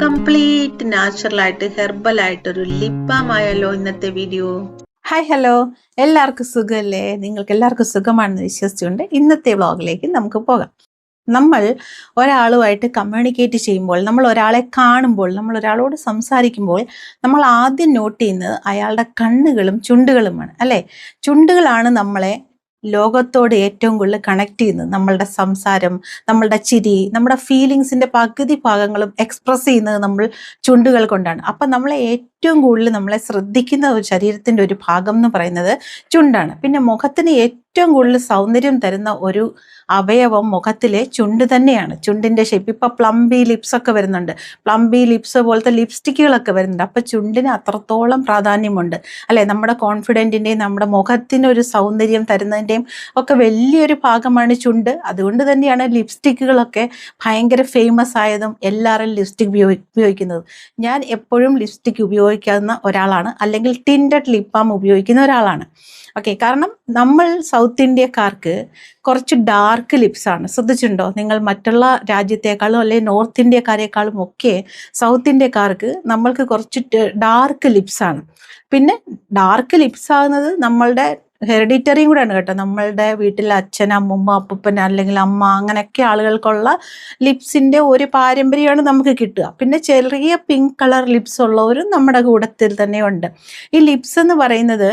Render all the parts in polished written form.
Complete natural ആയിട്ട് herbal ആയിട്ടൊരു lip balm ആയല്ലോ ഇന്നത്തെ വീഡിയോ. ഹായ് ഹലോ, എല്ലാവർക്കും സുഖമല്ലേ? നിങ്ങൾക്ക് എല്ലാവർക്കും സുഖമാണെന്ന് വിശ്വസിച്ചുകൊണ്ട് ഇന്നത്തെ വ്ളോഗിലേക്ക് നമുക്ക് പോകാം. നമ്മൾ ഒരാളുമായിട്ട് കമ്മ്യൂണിക്കേറ്റ് ചെയ്യുമ്പോൾ, നമ്മൾ ഒരാളെ കാണുമ്പോൾ, നമ്മൾ ഒരാളോട് സംസാരിക്കുമ്പോൾ നമ്മൾ ആദ്യം നോട്ട് ചെയ്യുന്നത് അയാളുടെ കണ്ണുകളും ചുണ്ടുകളുമാണ്, അല്ലേ? ചുണ്ടുകളാണ് നമ്മളെ ലോകത്തോട് ഏറ്റവും കൂടുതൽ കണക്ട് ചെയ്യുന്നത്. നമ്മളുടെ സംസാരം, നമ്മളുടെ ചിരി, നമ്മുടെ ഫീലിങ്സിൻ്റെ പകുതി ഭാഗങ്ങളും എക്സ്പ്രസ് ചെയ്യുന്നത് നമ്മൾ ചുണ്ടുകൾ കൊണ്ടാണ്. അപ്പം നമ്മളെ ഏറ്റവും കൂടുതൽ നമ്മളെ ശ്രദ്ധിക്കുന്ന ഒരു ശരീരത്തിൻ്റെ ഒരു ഭാഗം എന്ന് പറയുന്നത് ചുണ്ടാണ്. പിന്നെ മുഖത്തിന് ഏറ്റവും കൂടുതൽ സൗന്ദര്യം തരുന്ന ഒരു അവയവം മുഖത്തിലെ ചുണ്ട് തന്നെയാണ്. ചുണ്ടിൻ്റെ ഷേപ്പ് ഇപ്പം പ്ലംബി ലിപ്സ് ഒക്കെ വരുന്നുണ്ട്, പ്ലംബി ലിപ്സ് പോലത്തെ ലിപ്സ്റ്റിക്കുകളൊക്കെ വരുന്നുണ്ട്. അപ്പം ചുണ്ടിന് അത്രത്തോളം പ്രാധാന്യമുണ്ട്, അല്ലേ? നമ്മുടെ കോൺഫിഡൻറ്റിൻ്റെയും നമ്മുടെ മുഖത്തിനൊരു സൗന്ദര്യം തരുന്നതിൻ്റെയും ഒക്കെ വലിയൊരു ഭാഗമാണ് ചുണ്ട്. അതുകൊണ്ട് തന്നെയാണ് ലിപ്സ്റ്റിക്കുകളൊക്കെ ഭയങ്കര ഫേമസ് ആയതും എല്ലാവരും ലിപ്സ്റ്റിക് ഉപയോഗിക്കുന്നത്. ഞാൻ എപ്പോഴും ലിപ്സ്റ്റിക് ഉപയോഗിക്കുന്ന ഒരാളാണ്, അല്ലെങ്കിൽ ടിൻറ്റഡ് ലിപ് ബാം ഉപയോഗിക്കുന്ന ഒരാളാണ്. ഓക്കെ, കാരണം നമ്മൾ സൗത്ത് ഇന്ത്യക്കാർക്ക് കുറച്ച് ഡാർക്ക് ലിപ്സാണ്. ശ്രദ്ധിച്ചിട്ടുണ്ടോ നിങ്ങൾ? മറ്റുള്ള രാജ്യത്തെക്കാളും അല്ലെങ്കിൽ നോർത്ത് ഇന്ത്യക്കാരെക്കാളും ഒക്കെ സൗത്ത് ഇന്ത്യക്കാർക്ക് നമ്മൾക്ക് കുറച്ച് ഡാർക്ക് ലിപ്സാണ്. പിന്നെ ഡാർക്ക് ലിപ്സ് ആകുന്നത് നമ്മളുടെ ഹെറിഡിറ്ററിയും കൂടെയാണ് കേട്ടോ. നമ്മളുടെ വീട്ടിലെ അച്ഛൻ, അമ്മുമ്മ, അപ്പൂപ്പൻ അല്ലെങ്കിൽ അമ്മ, അങ്ങനെയൊക്കെ ആളുകൾക്കുള്ള ലിപ്സിൻ്റെ ഒരു പാരമ്പര്യമാണ് നമുക്ക് കിട്ടുക. പിന്നെ ചെറിയ പിങ്ക് കളർ ലിപ്സ് ഉള്ളവരും നമ്മുടെ കൂട്ടത്തിൽ തന്നെ ഉണ്ട്. ഈ ലിപ്സ് എന്ന് പറയുന്നത്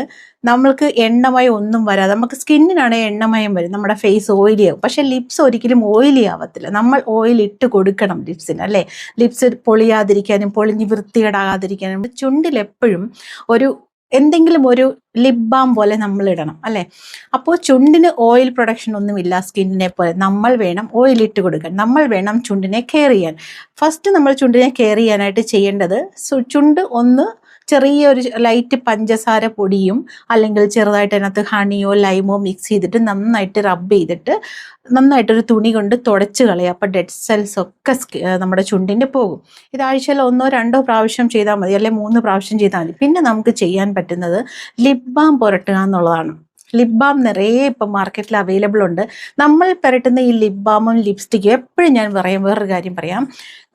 നമ്മൾക്ക് എണ്ണമയം ഒന്നും വരാതെ, നമുക്ക് സ്കിന്നിനാണെങ്കിൽ എണ്ണമയം വരും, നമ്മുടെ ഫേസ് ഓയിലി ആകും. പക്ഷേ ലിപ്സ് ഒരിക്കലും ഓയിലി ആവത്തില്ല. നമ്മൾ ഓയിൽ ഇട്ട് കൊടുക്കണം ലിപ്സിന്, അല്ലേ? ലിപ്സ് പൊളിയാതിരിക്കാനും പൊളിഞ്ഞ് വൃത്തികേടാകാതിരിക്കാനും ചുണ്ടിൽ എപ്പോഴും എന്തെങ്കിലും ഒരു ലിപ് ബാം പോലെ നമ്മൾ ഇടണം, അല്ലേ? അപ്പോൾ ചുണ്ടിന് ഓയിൽ പ്രൊഡക്ഷൻ ഒന്നുമില്ല സ്കിന്നിനെ പോലെ. നമ്മൾ വേണം ഓയിൽ ഇട്ട് കൊടുക്കാൻ, നമ്മൾ വേണം ചുണ്ടിനെ കെയർ ചെയ്യാൻ. ഫസ്റ്റ് നമ്മൾ ചുണ്ടിനെ കെയർ ചെയ്യാനായിട്ട് ചെയ്യേണ്ടത്, ചുണ്ട് ഒന്ന് ചെറിയൊരു ലൈറ്റ് പഞ്ചസാര പൊടിയും അല്ലെങ്കിൽ ചെറുതായിട്ട് അതിനകത്ത് ഹണിയോ ലൈമോ മിക്സ് ചെയ്തിട്ട് നന്നായിട്ട് റബ്ബ് ചെയ്തിട്ട് നന്നായിട്ടൊരു തുണി കൊണ്ട് തുടച്ച് കളയുക. അപ്പോൾ ഡെഡ് സെൽസ് ഒക്കെ നമ്മുടെ ചുണ്ടിൻ്റെ പോകും. ഇത് ആഴ്ചയിൽ 1-2 പ്രാവശ്യം ചെയ്താൽ മതി, അല്ലെങ്കിൽ 3 പ്രാവശ്യം ചെയ്താൽ മതി. പിന്നെ നമുക്ക് ചെയ്യാൻ പറ്റുന്നത് ലിപ് ബാം പുരട്ടുക എന്നുള്ളതാണ്. ലിപ് ബാം നിറയെ ഇപ്പം മാർക്കറ്റിൽ അവൈലബിൾ ഉണ്ട്. നമ്മൾ പുരട്ടുന്ന ഈ ലിപ് ബാമും ലിപ്സ്റ്റിക്കും എപ്പോഴും ഞാൻ വേറൊരു കാര്യം പറയാം.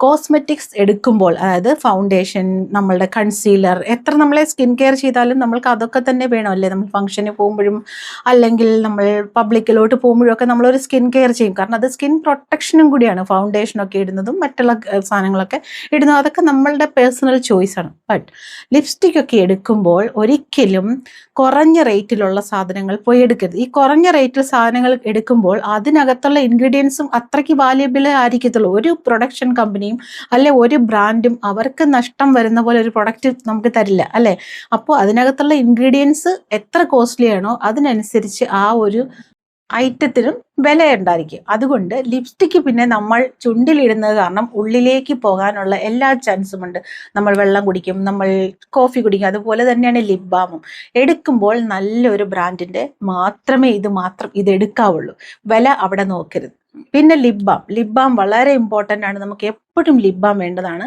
കോസ്മെറ്റിക്സ് എടുക്കുമ്പോൾ, അതായത് ഫൗണ്ടേഷൻ, നമ്മളുടെ കൺസീലർ, എത്ര നമ്മളെ സ്കിൻ കെയർ ചെയ്താലും നമ്മൾക്ക് അതൊക്കെ തന്നെ വേണമല്ലേ? നമ്മൾ ഫംഗ്ഷന് പോകുമ്പോഴും അല്ലെങ്കിൽ നമ്മൾ പബ്ലിക്കിലോട്ട് പോകുമ്പോഴും ഒക്കെ നമ്മളൊരു സ്കിൻ കെയർ ചെയ്യും. കാരണം അത് സ്കിൻ പ്രൊട്ടക്ഷനും കൂടിയാണ്. ഫൗണ്ടേഷനൊക്കെ ഇടുന്നതും മറ്റുള്ള സാധനങ്ങളൊക്കെ ഇടുന്നതും അതൊക്കെ നമ്മളുടെ പേഴ്സണൽ ചോയ്സാണ്. ബട്ട് ലിപ്സ്റ്റിക് ഒക്കെ എടുക്കുമ്പോൾ ഒരിക്കലും കുറഞ്ഞ റേറ്റിലുള്ള സാധനങ്ങൾ പോയി എടുക്കരുത്. ഈ കുറഞ്ഞ റേറ്റിൽ സാധനങ്ങൾ എടുക്കുമ്പോൾ അതിനകത്തുള്ള ഇൻഗ്രീഡിയൻസും അത്രയ്ക്ക് വാല്യബിൾ ആയിരിക്കത്തുള്ളൂ. ഒരു പ്രൊഡക്ഷൻ കമ്പനിയും അല്ലെ ഒരു ബ്രാൻഡും അവർക്ക് നഷ്ടം വരുന്ന പോലെ ഒരു പ്രൊഡക്റ്റ് നമുക്ക് തരില്ല, അല്ലേ? അപ്പോൾ അതിനകത്തുള്ള ഇൻഗ്രീഡിയൻസ് എത്ര കോസ്റ്റ്ലി ആണോ അതിനനുസരിച്ച് ആ ഒരു ഐറ്റത്തിനും വില ഉണ്ടായിരിക്കും. അതുകൊണ്ട് ലിപ്സ്റ്റിക്ക് പിന്നെ നമ്മൾ ചുണ്ടിലിടുന്നത് കാരണം ഉള്ളിലേക്ക് പോകാനുള്ള എല്ലാ ചാൻസും ഉണ്ട്. നമ്മൾ വെള്ളം കുടിക്കും, നമ്മൾ കോഫി കുടിക്കും, അതുപോലെ തന്നെയാണ് ലിപ് ബാമും. എടുക്കുമ്പോൾ നല്ലൊരു ബ്രാൻഡിൻ്റെ മാത്രമേ ഇത് എടുക്കാവുള്ളൂ. വില അവിടെ നോക്കരുത്. പിന്നെ ലിപ് ബാം വളരെ ഇമ്പോർട്ടൻ്റ് ആണ്. നമുക്ക് എപ്പോഴും ലിപ് ബാം വേണ്ടതാണ്.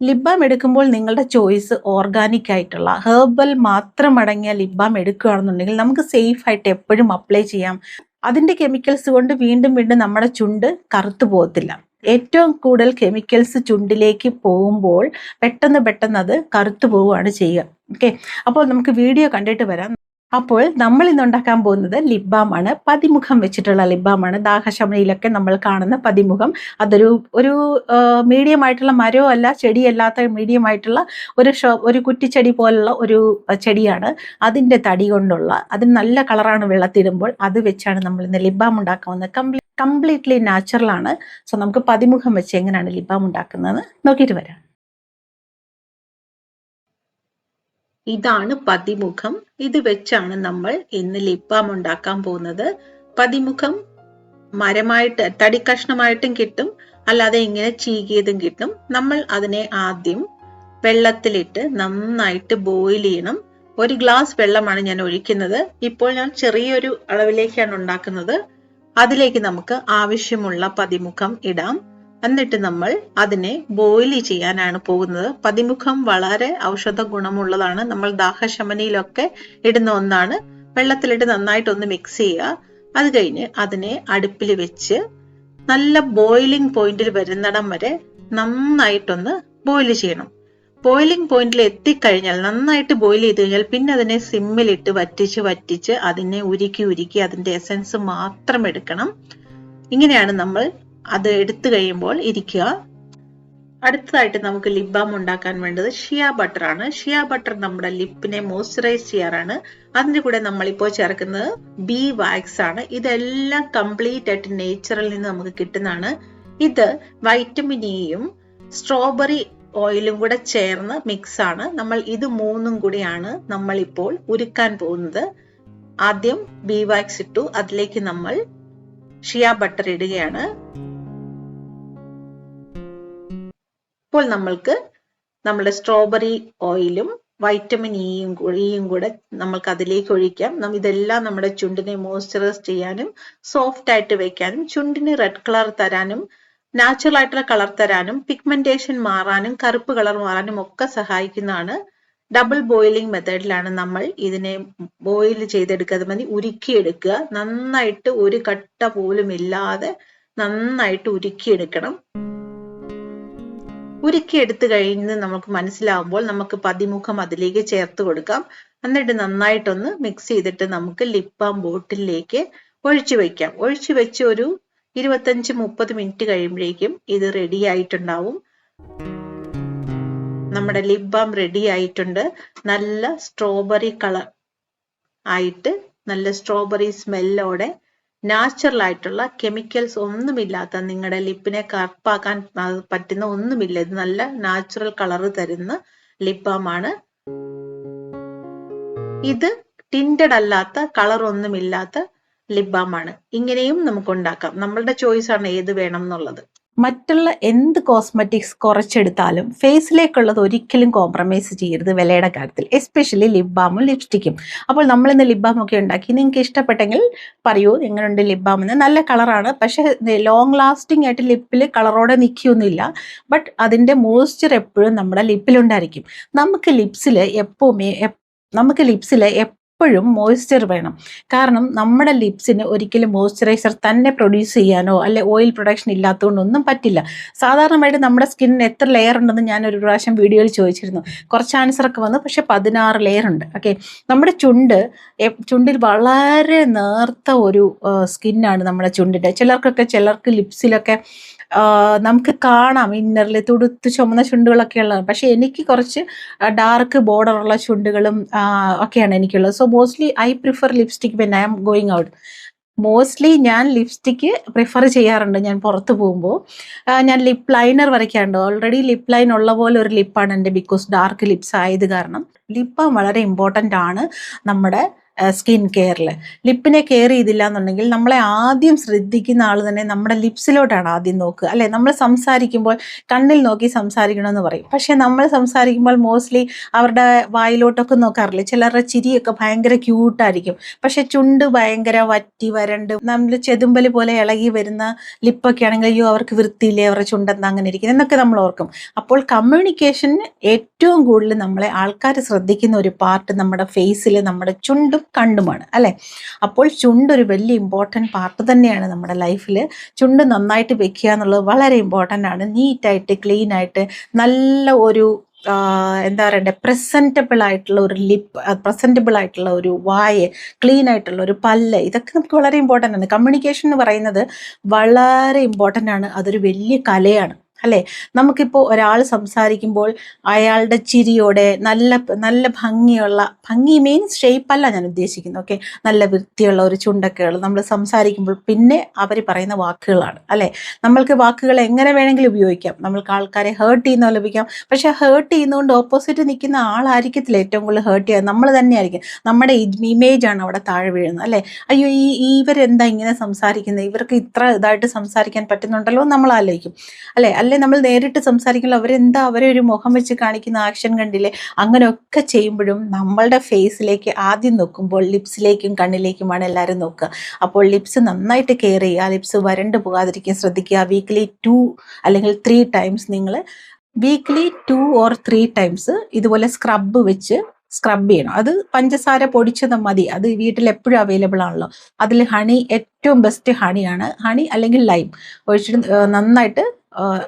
ലിപ് ബാം എടുക്കുമ്പോൾ നിങ്ങളുടെ ചോയ്സ് ഓർഗാനിക് ആയിട്ടുള്ള ഹെർബൽ മാത്രം അടങ്ങിയ ലിപ് ബാം എടുക്കുകയാണെന്നുണ്ടെങ്കിൽ നമുക്ക് സേഫ് ആയിട്ട് എപ്പോഴും അപ്ലൈ ചെയ്യാം. അതിൻ്റെ കെമിക്കൽസ് കൊണ്ട് വീണ്ടും നമ്മുടെ ചുണ്ട് കറുത്തു പോകത്തില്ല. ഏറ്റവും കൂടുതൽ കെമിക്കൽസ് ചുണ്ടിലേക്ക് പോകുമ്പോൾ പെട്ടെന്ന് അത് കറുത്തു പോവുകയാണ് ചെയ്യുക. ഓക്കെ, അപ്പോൾ നമുക്ക് വീഡിയോ കണ്ടിട്ട് വരാം. അപ്പോൾ നമ്മൾ ഇന്ന് ഉണ്ടാക്കാൻ പോകുന്നത് ലിപ് ബാം ആണ്. പതിമുഖം വെച്ചിട്ടുള്ള ലിപ് ബാം ആണ്. ദാഹശമനിയിലൊക്കെ നമ്മൾ കാണുന്ന പതിമുഖം. ഒരു മീഡിയം ആയിട്ടുള്ള മരവും അല്ല, ചെടിയല്ലാത്ത മീഡിയം ആയിട്ടുള്ള ഒരു കുറ്റിച്ചെടി പോലുള്ള ഒരു ചെടിയാണ്. അതിൻ്റെ തടി കൊണ്ടുള്ള, അതിന് നല്ല കളറാണ് വെള്ളത്തിടുമ്പോൾ. അത് വെച്ചാണ് നമ്മൾ ഇന്ന് ലിപ് ബാം ഉണ്ടാക്കുന്നത്. കംപ്ലീറ്റ്ലി നാച്ചുറൽ ആണ്. സോ നമുക്ക് പതിമുഖം വെച്ച് എങ്ങനെയാണ് ലിപ് ബാം ഉണ്ടാക്കുന്നത് നോക്കിയിട്ട് വരാം. ഇതാണ് പതിമുഖം. ഇത് വെച്ചാണ് നമ്മൾ ഇന്ന് ലിപ് ബാം ഉണ്ടാക്കാൻ പോകുന്നത്. പതിമുഖം മരമായിട്ട് തടിക്കഷ്ണമായിട്ടും കിട്ടും, അല്ലാതെ ഇങ്ങനെ ചീകിയതും കിട്ടും. നമ്മൾ അതിനെ ആദ്യം വെള്ളത്തിലിട്ട് നന്നായിട്ട് ബോയിൽ ചെയ്യണം. 1 ഗ്ലാസ് വെള്ളമാണ് ഞാൻ ഒഴിക്കുന്നത്. ഇപ്പോൾ ഞാൻ ചെറിയൊരു അളവിലേക്കാണ് ഉണ്ടാക്കുന്നത്. അതിലേക്ക് നമുക്ക് ആവശ്യമുള്ള പതിമുഖം ഇടാം. എന്നിട്ട് നമ്മൾ അതിനെ ബോയിൽ ചെയ്യാനാണ് പോകുന്നത്. പതിമുഖം വളരെ ഔഷധ ഗുണമുള്ളതാണ്. നമ്മൾ ദാഹശമനിയിലൊക്കെ ഇടുന്ന ഒന്നാണ്. വെള്ളത്തിലിട്ട് നന്നായിട്ടൊന്ന് മിക്സ് ചെയ്യുക. അത് കഴിഞ്ഞ് അതിനെ അടുപ്പിൽ വെച്ച് നല്ല ബോയിലിംഗ് പോയിന്റിൽ വരുന്നിടം വരെ നന്നായിട്ടൊന്ന് ബോയിൽ ചെയ്യണം. ബോയിലിംഗ് പോയിന്റിൽ എത്തിക്കഴിഞ്ഞാൽ, നന്നായിട്ട് ബോയിൽ ചെയ്ത് കഴിഞ്ഞാൽ പിന്നെ അതിനെ സിമ്മിലിട്ട് വറ്റിച്ച് അതിനെ ഉരുക്കി അതിന്റെ എസൻസ് മാത്രം എടുക്കണം. ഇങ്ങനെയാണ് നമ്മൾ അത് എടുത്തു കഴിയുമ്പോൾ ഇരിക്കുക. അടുത്തതായിട്ട് നമുക്ക് ലിപ് ബാം ഉണ്ടാക്കാൻ വേണ്ടത് ഷിയ ബട്ടർ ആണ്. ഷിയ ബട്ടർ നമ്മുടെ ലിപ്പിനെ മോയ്സ്ചറൈസ് ചെയ്യാറാണ്. അതിന്റെ കൂടെ നമ്മളിപ്പോൾ ചേർക്കുന്നത് ബീ വാക്സ് ആണ്. ഇതെല്ലാം കംപ്ലീറ്റ് ആയിട്ട് നേച്ചറിൽ നിന്ന് നമുക്ക് കിട്ടുന്നതാണ്. ഇത് വൈറ്റമിൻ ഇയും സ്ട്രോബെറി ഓയിലും കൂടെ ചേർന്ന് മിക്സ് ആണ്. നമ്മൾ ഇത് മൂന്നും കൂടിയാണ് നമ്മൾ ഇപ്പോൾ ഉരുക്കാൻ പോകുന്നത്. ആദ്യം ബീ വാക്സ് ഇട്ടു, അതിലേക്ക് നമ്മൾ ഷിയ ബട്ടർ ഇടുകയാണ്. ഇപ്പോൾ നമ്മൾക്ക് നമ്മുടെ സ്ട്രോബെറി ഓയിലും വൈറ്റമിൻ ഇയും കൂടെ നമ്മൾക്ക് അതിലേക്ക് ഒഴിക്കാം. ഇതെല്ലാം നമ്മുടെ ചുണ്ടിനെ മോയ്സ്ചറൈസ് ചെയ്യാനും സോഫ്റ്റ് ആയിട്ട് വെക്കാനും ചുണ്ടിന് റെഡ് കളർ തരാനും നാച്ചുറൽ ആയിട്ടുള്ള കളർ തരാനും പിഗ്മെന്റേഷൻ മാറാനും കറുപ്പ് കളർ മാറാനും ഒക്കെ സഹായിക്കുന്നതാണ്. ഡബിൾ ബോയിലിംഗ് മെത്തേഡിലാണ് നമ്മൾ ഇതിനെ ബോയിൽ ചെയ്തെടുക്കുക. മതി ഉരുക്കിയെടുക്കുക. നന്നായിട്ട് ഒരു കട്ട പോലും ഇല്ലാതെ നന്നായിട്ട് ഉരുക്കിയെടുക്കണം. ഉരുക്കിയെടുത്ത് കഴിഞ്ഞ് നമുക്ക് മനസ്സിലാവുമ്പോൾ നമുക്ക് പതിമുഖം അതിലേക്ക് ചേർത്ത് കൊടുക്കാം. എന്നിട്ട് നന്നായിട്ടൊന്ന് മിക്സ് ചെയ്തിട്ട് നമുക്ക് ലിപ് ബാം ബോട്ടിലേക്ക് ഒഴിച്ചു വെക്കാം. ഒഴിച്ചു വെച്ച് ഒരു 25-30 മിനിറ്റ് കഴിയുമ്പോഴേക്കും ഇത് റെഡി ആയിട്ടുണ്ടാവും. നമ്മുടെ ലിപ് ബാം റെഡി ആയിട്ടുണ്ട്. നല്ല സ്ട്രോബെറി കളർ ആയിട്ട്, നല്ല സ്ട്രോബെറി സ്മെല്ലോടെ, നാച്ചുറൽ ആയിട്ടുള്ള കെമിക്കൽസ് ഒന്നുമില്ലാത്ത, നിങ്ങളുടെ ലിപ്പിനെ കറുപ്പാക്കാൻ പറ്റുന്ന ഒന്നുമില്ല. ഇത് നല്ല നാച്ചുറൽ കളർ തരുന്ന ലിപ് ബാം ആണ്. ഇത് ടിൻറ്റഡ് അല്ലാത്ത, കളർ ഒന്നുമില്ലാത്ത ലിപ് ബാം ആണ്. ഇങ്ങനെയും നമുക്ക് ഉണ്ടാക്കാം. നമ്മളുടെ ചോയ്സ് ആണ് ഏത് വേണം എന്നുള്ളത്. മറ്റുള്ള എന്ത് കോസ്മെറ്റിക്സ് കുറച്ചെടുത്താലും ഫേസിലേക്കുള്ളത് ഒരിക്കലും കോംപ്രമൈസ് ചെയ്യരുത് വിലയുടെ കാര്യത്തിൽ, എസ്പെഷ്യലി ലിപ് ബാമും ലിപ്സ്റ്റിക്കും. അപ്പോൾ നമ്മളിന്ന് ലിപ് ബാം ഒക്കെ ഉണ്ടാക്കി, നിങ്ങൾക്ക് ഇഷ്ടപ്പെട്ടെങ്കിൽ പറയൂ എങ്ങനെയുണ്ട് ലിപ് ബാം എന്ന്. നല്ല കളറാണ്, പക്ഷേ ലോങ് ലാസ്റ്റിംഗ് ആയിട്ട് ലിപ്പിൽ കളറോടെ നിൽക്കുകയൊന്നുമില്ല. ബട്ട് അതിൻ്റെ മോയ്സ്ചർ എപ്പോഴും നമ്മുടെ ലിപ്പിലുണ്ടായിരിക്കും. നമുക്ക് ലിപ്സിൽ എപ്പോഴും മോയ്സ്ചർ വേണം. കാരണം നമ്മുടെ ലിപ്സിന് ഒരിക്കലും മോയ്സ്ചറൈസർ തന്നെ പ്രൊഡ്യൂസ് ചെയ്യാനോ അല്ലെ ഓയിൽ പ്രൊഡക്ഷൻ ഇല്ലാത്തതുകൊണ്ടൊന്നും പറ്റില്ല. സാധാരണയായിട്ട് നമ്മുടെ സ്കിന്നിന് എത്ര ലെയർ ഉണ്ടെന്ന് ഞാൻ ഒരു പ്രാവശ്യം വീഡിയോയിൽ ചോദിച്ചിരുന്നു. കുറച്ച് ആൻസറൊക്കെ വന്നു, പക്ഷെ 16 ലെയർ ഉണ്ട്. ഓക്കെ, നമ്മുടെ ചുണ്ടിൽ വളരെ നേർത്ത ഒരു സ്കിന്നാണ് നമ്മുടെ ചുണ്ടിൻ്റെ. ചിലർക്ക് ലിപ്സിലൊക്കെ നമുക്ക് കാണാം ഇന്നറിൽ തുടുത്ത് ചുമന്ന ചുണ്ടുകളൊക്കെ ഉള്ളത്. പക്ഷെ എനിക്ക് കുറച്ച് ഡാർക്ക് ബോർഡറുള്ള ചുണ്ടുകളും ഒക്കെയാണ് എനിക്കുള്ളത്. So mostly I prefer lipstick when I am going out. Mostly ഞാൻ ലിപ്സ്റ്റിക്ക് പ്രിഫർ ചെയ്യാറുണ്ട്. ഞാൻ പുറത്ത് പോകുമ്പോൾ ഞാൻ ലിപ്പ് ലൈനർ വരയ്ക്കാറുണ്ട്. ഓൾറെഡി ലിപ്പ് ലൈൻ ഉള്ള പോലെ ഒരു ലിപ്പാണ് എൻ്റെ, ബിക്കോസ് ഡാർക്ക് ലിപ്സ് ആയത് കാരണം. ലിപ്പ് വളരെ ഇമ്പോർട്ടൻ്റ് ആണ് നമ്മുടെ സ്കിൻ കെയറിൽ. ലിപ്പിനെ കെയർ ചെയ്തില്ല എന്നുണ്ടെങ്കിൽ നമ്മളെ ആദ്യം ശ്രദ്ധിക്കുന്ന ആൾ തന്നെ നമ്മുടെ ലിപ്സിലോട്ടാണ് ആദ്യം നോക്കുക, അല്ലേ? നമ്മൾ സംസാരിക്കുമ്പോൾ കണ്ണിൽ നോക്കി സംസാരിക്കണമെന്ന് പറയും. പക്ഷേ നമ്മൾ സംസാരിക്കുമ്പോൾ മോസ്റ്റ്ലി അവരുടെ വായിലോട്ടൊക്കെ നോക്കാറില്ല. ചിലരുടെ ചിരിയൊക്കെ ഭയങ്കര ക്യൂട്ടായിരിക്കും, പക്ഷെ ചുണ്ട് ഭയങ്കര വറ്റി വരണ്ട് നമ്മൾ ചെതുമ്പൽ പോലെ ഇളകി വരുന്ന ലിപ്പൊക്കെ ആണെങ്കിൽ അയ്യോ അവർക്ക് വൃത്തിയില്ലേ, അവരുടെ ചുണ്ടെന്താ അങ്ങനെ ഇരിക്കുന്നത് എന്നൊക്കെ നമ്മൾ ഓർക്കും. അപ്പോൾ കമ്മ്യൂണിക്കേഷന് ഏറ്റവും കൂടുതൽ നമ്മളെ ആൾക്കാർ ശ്രദ്ധിക്കുന്ന ഒരു പാർട്ട് നമ്മുടെ ഫേസിൽ നമ്മുടെ ചുണ്ടും കണ്ടുമാണ്, അല്ലേ? അപ്പോൾ ചുണ്ട് ഒരു വലിയ ഇമ്പോർട്ടൻറ്റ് പാർട്ട് തന്നെയാണ് നമ്മുടെ ലൈഫിൽ. ചുണ്ട് നന്നായിട്ട് വെക്കുക എന്നുള്ളത് വളരെ ഇമ്പോർട്ടൻ്റ് ആണ്. നീറ്റായിട്ട് ക്ലീൻ ആയിട്ട് നല്ല ഒരു എന്താ പറയണ്ടേ, പ്രസൻറ്റബിൾ ആയിട്ടുള്ള ഒരു ലിപ്പ്, പ്രസൻറ്റബിൾ ആയിട്ടുള്ള ഒരു വായ്, ക്ലീൻ ആയിട്ടുള്ള ഒരു പല്ല്, ഇതൊക്കെ നമുക്ക് വളരെ ഇമ്പോർട്ടൻ്റ് ആണ്. കമ്മ്യൂണിക്കേഷൻ എന്ന് പറയുന്നത് വളരെ ഇമ്പോർട്ടൻ്റ് ആണ്. അതൊരു വലിയ കലയാണ്, അല്ലേ? നമുക്കിപ്പോൾ ഒരാൾ സംസാരിക്കുമ്പോൾ അയാളുടെ ചിരിയോടെ നല്ല ഭംഗി മീൻസ് ഷേപ്പല്ല ഞാൻ ഉദ്ദേശിക്കുന്നത്, ഓക്കെ, നല്ല വൃത്തിയുള്ള ഒരു ചുണ്ടൊക്കെകൾ നമ്മൾ സംസാരിക്കുമ്പോൾ പിന്നെ അവർ പറയുന്ന വാക്കുകളാണ്, അല്ലേ? നമ്മൾക്ക് വാക്കുകൾ എങ്ങനെ വേണമെങ്കിലും ഉപയോഗിക്കാം. നമ്മൾക്ക് ആൾക്കാരെ ഹേർട്ട് ചെയ്യുന്ന പോലെ ഉപയോഗിക്കാം. പക്ഷെ ഹേർട്ട് ചെയ്യുന്നതുകൊണ്ട് ഓപ്പോസിറ്റ് നിൽക്കുന്ന ആളായിരിക്കത്തില്ല ഏറ്റവും കൂടുതൽ ഹേർട്ട് ചെയ്യുക, നമ്മൾ തന്നെയായിരിക്കും. നമ്മുടെ ഇമേജാണ് അവിടെ താഴെ വീഴുന്നത്, അല്ലേ? അയ്യോ ഇവരെന്താ ഇങ്ങനെ സംസാരിക്കുന്നത്, ഇവർക്ക് ഇത്ര ഇതായിട്ട് സംസാരിക്കാൻ പറ്റുന്നുണ്ടല്ലോ നമ്മൾ ആലോചിക്കും, അല്ലേ നമ്മൾ നേരിട്ട് സംസാരിക്കുമ്പോൾ അവരെ ഒരു മുഖം വെച്ച് കാണിക്കുന്ന ആക്ഷൻ കണ്ടില്ലേ? അങ്ങനെയൊക്കെ ചെയ്യുമ്പോഴും നമ്മളുടെ ഫേസിലേക്ക് ആദ്യം നോക്കുമ്പോൾ ലിപ്സിലേക്കും കണ്ണിലേക്കുമാണ് എല്ലാവരും നോക്കുക. അപ്പോൾ ലിപ്സ് നന്നായിട്ട് കെയർ ചെയ്യുക, ലിപ്സ് വരണ്ട് പോകാതിരിക്കാൻ ശ്രദ്ധിക്കുക. വീക്ക്ലി 2 അല്ലെങ്കിൽ 3 ടൈംസ് നിങ്ങൾ വീക്ക്ലി 2 or 3 ടൈംസ് ഇതുപോലെ സ്ക്രബ് വെച്ച് സ്ക്രബ് ചെയ്യണം. അത് പഞ്ചസാര പൊടിച്ചത് മതി, അത് വീട്ടിൽ എപ്പോഴും അവൈലബിൾ ആണല്ലോ. അതിൽ ഹണി ഏറ്റവും ബെസ്റ്റ് ഹണിയാണ്. ഹണി അല്ലെങ്കിൽ ലൈം ഒഴിച്ചിട്ട് നന്നായിട്ട്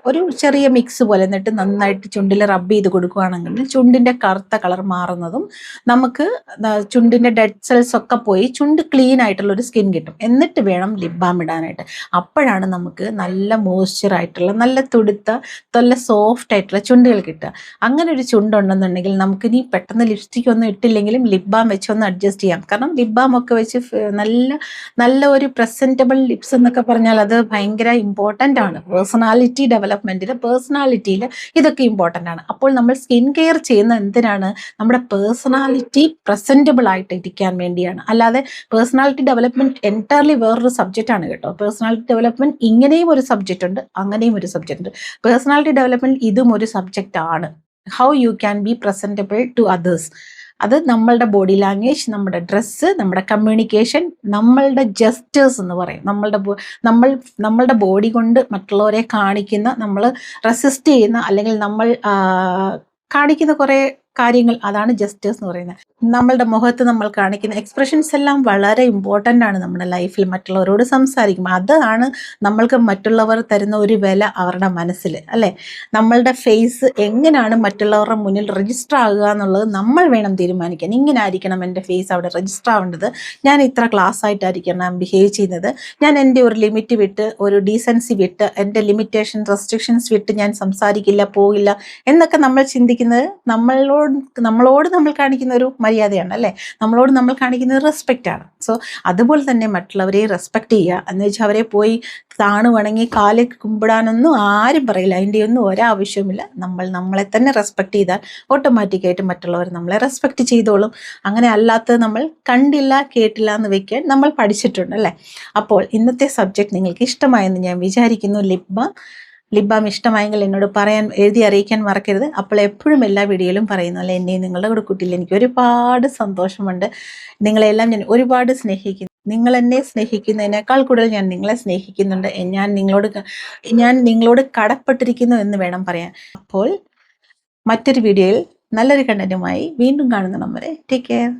ഒരു ചെറിയ മിക്സ് പോലെ എന്നിട്ട് നന്നായിട്ട് ചുണ്ടിൽ റബ്ബ് ചെയ്ത് കൊടുക്കുകയാണെങ്കിൽ ചുണ്ടിൻ്റെ കറുത്ത കളർ മാറുന്നതും നമുക്ക് ചുണ്ടിൻ്റെ ഡെഡ് സെൽസ് ഒക്കെ പോയി ചുണ്ട് ക്ലീൻ ആയിട്ടുള്ള ഒരു സ്കിൻ കിട്ടും. എന്നിട്ട് വേണം ലിപ് ബാം ഇടാനായിട്ട്. അപ്പോഴാണ് നമുക്ക് നല്ല മോയ്സ്ചർ ആയിട്ടുള്ള നല്ല തുടുത്ത നല്ല സോഫ്റ്റ് ആയിട്ടുള്ള ചുണ്ടുകൾ കിട്ടുക. അങ്ങനെ ഒരു ചുണ്ടുണ്ടെന്നുണ്ടെങ്കിൽ നമുക്ക് ഇനി പെട്ടെന്ന് ലിപ്സ്റ്റിക് ഒന്നും ഇട്ടില്ലെങ്കിലും ലിപ് ബാം വെച്ചൊന്ന് അഡ്ജസ്റ്റ് ചെയ്യാം. കാരണം ലിപ് ബാം ഒക്കെ വെച്ച് നല്ല ഒരു പ്രസൻറ്റബിൾ ലിപ്സ് എന്നൊക്കെ പറഞ്ഞാൽ അത് ഭയങ്കര ഇമ്പോർട്ടൻ്റ് ആണ്. പേഴ്സണാലിറ്റിയിൽ ഇതൊക്കെ ഇമ്പോർട്ടൻ്റ് ആണ്. അപ്പോൾ നമ്മൾ സ്കിൻ കെയർ ചെയ്യുന്ന എന്തിനാണ്? നമ്മുടെ പേഴ്സണാലിറ്റി പ്രസൻറ്റബിൾ ആയിട്ട് ഇരിക്കാൻ വേണ്ടിയാണ്. അല്ലാതെ പേഴ്സണാലിറ്റി ഡെവലപ്മെൻറ്റ് എൻറ്റയർലി വേറൊരു സബ്ജക്റ്റ് ആണ് കേട്ടോ. പേഴ്സണാലിറ്റി ഡെവലപ്മെൻറ്റ് ഇങ്ങനെയും ഒരു സബ്ജക്റ്റ് ഉണ്ട്, അങ്ങനെയും ഒരു സബ്ജക്റ്റ് ഉണ്ട്. പേഴ്സണാലിറ്റി ഡെവലപ്മെൻറ്റ് ഇതും ഒരു സബ്ജക്റ്റ് ആണ്. How you can be presentable to others. അത് നമ്മളുടെ ബോഡി ലാംഗ്വേജ്, നമ്മുടെ ഡ്രസ്സ്, നമ്മുടെ കമ്മ്യൂണിക്കേഷൻ, നമ്മളുടെ ജസ്റ്റേഴ്സ് എന്ന് പറയും. നമ്മളുടെ ബോഡി കൊണ്ട് മറ്റുള്ളവരെ കാണിക്കുന്ന, നമ്മൾ റെസിസ്റ്റ് ചെയ്യുന്ന അല്ലെങ്കിൽ നമ്മൾ കാണിക്കുന്ന കുറേ കാര്യങ്ങൾ, അതാണ് ജസ്റ്റേഴ്സ് എന്ന് പറയുന്നത്. നമ്മളുടെ മുഖത്ത് നമ്മൾ കാണിക്കുന്ന എക്സ്പ്രഷൻസ് എല്ലാം വളരെ ഇമ്പോർട്ടൻ്റ് ആണ് നമ്മുടെ ലൈഫിൽ. മറ്റുള്ളവരോട് സംസാരിക്കുമ്പോൾ അതാണ് നമ്മൾക്ക് മറ്റുള്ളവർ തരുന്ന ഒരു വില അവരുടെ മനസ്സിൽ, അല്ലേ? നമ്മളുടെ ഫേസ് എങ്ങനെയാണ് മറ്റുള്ളവരുടെ മുന്നിൽ രജിസ്റ്റർ ആകുക എന്നുള്ളത് നമ്മൾ വേണം തീരുമാനിക്കാൻ. ഇങ്ങനെ ആയിരിക്കണം എൻ്റെ ഫേസ് അവിടെ രജിസ്റ്റർ ആവേണ്ടത്, ഞാൻ ഇത്ര ക്ലാസ് ആയിട്ടായിരിക്കണം ബിഹേവ് ചെയ്യുന്നത്, ഞാൻ എൻ്റെ ഒരു ലിമിറ്റ് വിട്ട്, ഒരു ഡീസൻസി വിട്ട്, എൻ്റെ ലിമിറ്റേഷൻ റെസ്ട്രിക്ഷൻസ് വിട്ട് ഞാൻ സംസാരിക്കില്ല, പോകില്ല എന്നൊക്കെ നമ്മൾ ചിന്തിക്കുന്നത് നമ്മളോട് നമ്മൾ കാണിക്കുന്ന ഒരു മര്യാദയാണ്, അല്ലേ? നമ്മളോട് നമ്മൾ കാണിക്കുന്ന റെസ്പെക്റ്റ് ആണ്. സോ അതുപോലെ തന്നെ മറ്റുള്ളവരെ റെസ്പെക്റ്റ് ചെയ്യുക എന്ന് വെച്ചാൽ അവരെ പോയി താണു വണങ്ങി കാലിൽ കുമ്പിടാനൊന്നും ആരും പറയില്ല. അതിൻ്റെ ഒന്നും ഒരാവശ്യവുമില്ല. നമ്മളെ തന്നെ റെസ്പെക്റ്റ് ചെയ്താൽ ഓട്ടോമാറ്റിക്കായിട്ട് മറ്റുള്ളവർ നമ്മളെ റെസ്പെക്റ്റ് ചെയ്തോളും. അങ്ങനെ അല്ലാത്തത് നമ്മൾ കണ്ടില്ല കേട്ടില്ല എന്ന് വെക്കാൻ നമ്മൾ പഠിച്ചിട്ടുണ്ട്, അല്ലേ? അപ്പോൾ ഇന്നത്തെ സബ്ജക്റ്റ് നിങ്ങൾക്ക് ഇഷ്ടമായെന്ന് ഞാൻ വിചാരിക്കുന്നു. ലിപ് ബാം ഇഷ്ടമായെങ്കിൽ എന്നോട് എഴുതി അറിയിക്കാൻ മറക്കരുത്. അപ്പോൾ എപ്പോഴും എല്ലാ വീഡിയോയിലും പറയുന്നു അല്ലേ, എന്നെ നിങ്ങളുടെ കൂടെ കൂട്ടിയിൽ എനിക്ക് ഒരുപാട് സന്തോഷമുണ്ട്. നിങ്ങളെല്ലാം ഞാൻ ഒരുപാട് സ്നേഹിക്കുന്നു. നിങ്ങൾ എന്നെ സ്നേഹിക്കുന്നതിനേക്കാൾ കൂടുതൽ ഞാൻ നിങ്ങളെ സ്നേഹിക്കുന്നുണ്ട്. ഞാൻ നിങ്ങളോട് കടപ്പെട്ടിരിക്കുന്നു എന്ന് വേണം പറയാൻ. അപ്പോൾ മറ്റൊരു വീഡിയോയിൽ നല്ലൊരു കണ്ടന്റുമായി വീണ്ടും കാണുന്ന നമ്മളെ ടേക്ക് കെയർ.